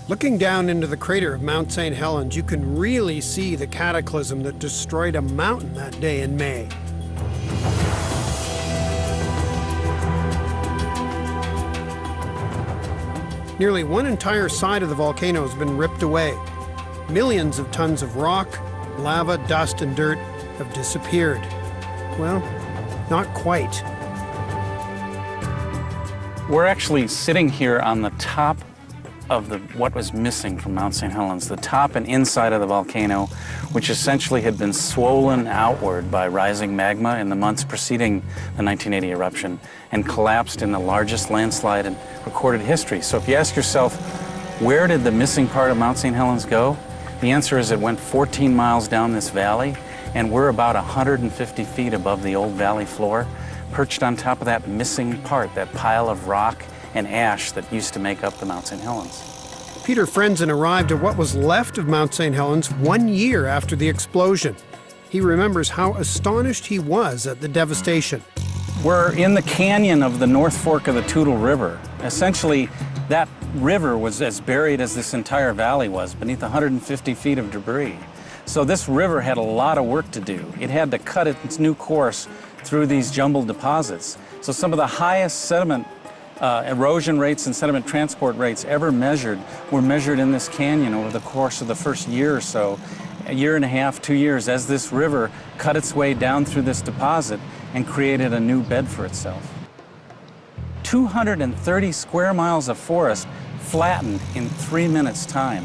Looking down into the crater of Mount St. Helens, you can really see the cataclysm that destroyed a mountain that day in May. Nearly one entire side of the volcano has been ripped away. Millions of tons of rock, lava, dust, and dirt have disappeared. Well, not quite. We're actually sitting here on the top of what was missing from Mount St. Helens, the top and inside of the volcano, which essentially had been swollen outward by rising magma in the months preceding the 1980 eruption and collapsed in the largest landslide in recorded history. So if you ask yourself, where did the missing part of Mount St. Helens go? The answer is it went 14 miles down this valley, and we're about 150 feet above the old valley floor, perched on top of that missing part, that pile of rock and ash that used to make up the Mount St. Helens. Peter Frenzen arrived at what was left of Mount St. Helens 1 year after the explosion. He remembers how astonished he was at the devastation. We're in the canyon of the North Fork of the Toutle River. Essentially, that river was as buried as this entire valley was, beneath 150 feet of debris. So this river had a lot of work to do. It had to cut its new course through these jumbled deposits. So some of the highest sediment erosion rates and sediment transport rates ever measured were measured in this canyon over the course of the first year or so, a year and a half, 2 years, as this river cut its way down through this deposit and created a new bed for itself. 230 square miles of forest flattened in 3 minutes' time.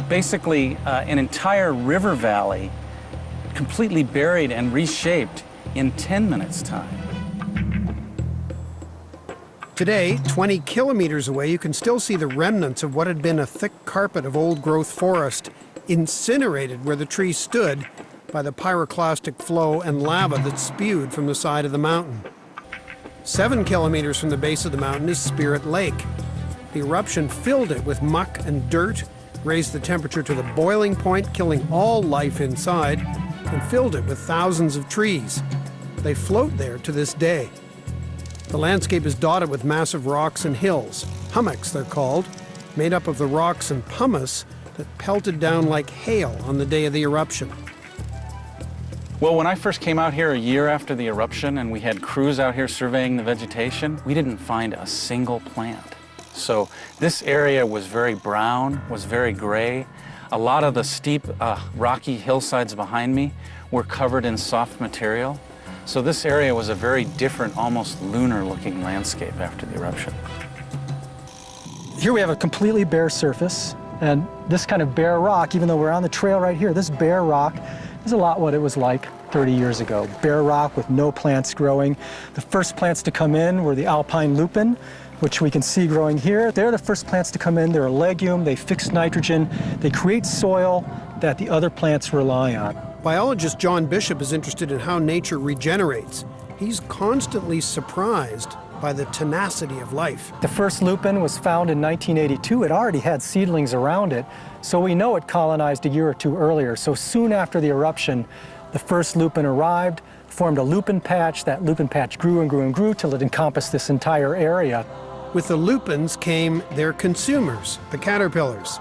Basically, an entire river valley completely buried and reshaped in 10 minutes' time. Today, 20 kilometers away, you can still see the remnants of what had been a thick carpet of old-growth forest, incinerated where the tree stood by the pyroclastic flow and lava that spewed from the side of the mountain. 7 kilometers from the base of the mountain is Spirit Lake. The eruption filled it with muck and dirt, raised the temperature to the boiling point, killing all life inside, and filled it with thousands of trees. They float there to this day. The landscape is dotted with massive rocks and hills, hummocks they're called, made up of the rocks and pumice that pelted down like hail on the day of the eruption. Well, when I first came out here a year after the eruption and we had crews out here surveying the vegetation, we didn't find a single plant. So this area was very brown, was very gray. A lot of the steep, rocky hillsides behind me were covered in soft material. So this area was a very different, almost lunar-looking landscape after the eruption. Here we have a completely bare surface, and this kind of bare rock, even though we're on the trail right here, this bare rock is a lot what it was like 30 years ago. Bare rock with no plants growing. The first plants to come in were the alpine lupin, which we can see growing here. They're the first plants to come in. They're a legume, they fix nitrogen, they create soil that the other plants rely on. Biologist John Bishop is interested in how nature regenerates. He's constantly surprised by the tenacity of life. The first lupin was found in 1982. It already had seedlings around it, so we know it colonized a year or two earlier. So soon after the eruption, the first lupin arrived, formed a lupin patch. That lupin patch grew and grew and grew till it encompassed this entire area. With the lupins came their consumers, the caterpillars.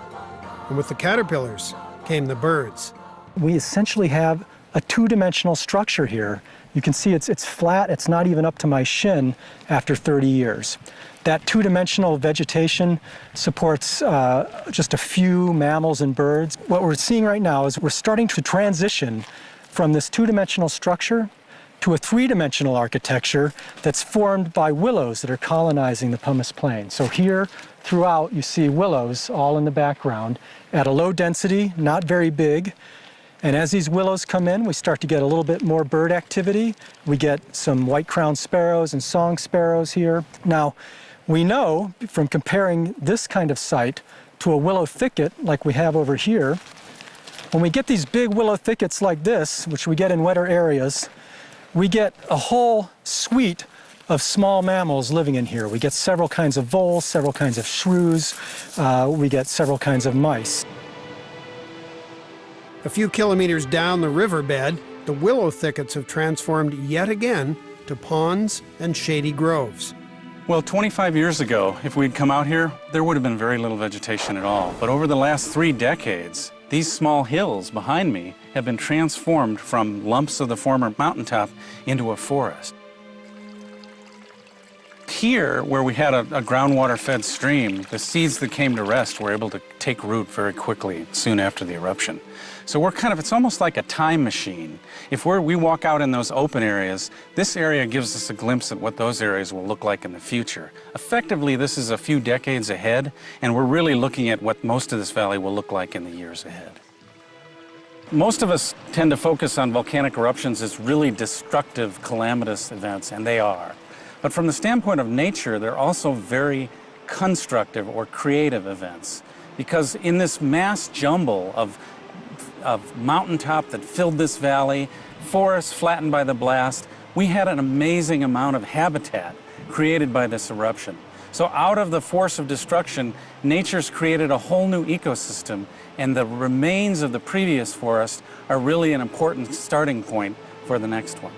And with the caterpillars came the birds. We essentially have a two-dimensional structure here. You can see it's flat, it's not even up to my shin after 30 years. That two-dimensional vegetation supports just a few mammals and birds. What we're seeing right now is we're starting to transition from this two-dimensional structure to a three-dimensional architecture that's formed by willows that are colonizing the pumice plain. So here, throughout, you see willows all in the background at a low density, not very big. And as these willows come in, we start to get a little bit more bird activity. We get some white-crowned sparrows and song sparrows here. Now, we know from comparing this kind of site to a willow thicket like we have over here, when we get these big willow thickets like this, which we get in wetter areas, we get a whole suite of small mammals living in here. We get several kinds of voles, several kinds of shrews, we get several kinds of mice. A few kilometers down the riverbed, the willow thickets have transformed yet again to ponds and shady groves. Well, 25 years ago, if we'd come out here, there would have been very little vegetation at all. But over the last 3 decades, these small hills behind me have been transformed from lumps of the former mountaintop into a forest. Here, where we had a groundwater-fed stream, the seeds that came to rest were able to take root very quickly soon after the eruption. So we're it's almost like a time machine. If we walk out in those open areas, this area gives us a glimpse at what those areas will look like in the future. Effectively, this is a few decades ahead, and we're really looking at what most of this valley will look like in the years ahead. Most of us tend to focus on volcanic eruptions as really destructive, calamitous events, and they are. But from the standpoint of nature, they're also very constructive or creative events. Because in this mass jumble of mountaintop that filled this valley, forests flattened by the blast, we had an amazing amount of habitat created by this eruption. So out of the force of destruction, nature's created a whole new ecosystem, and the remains of the previous forest are really an important starting point for the next one.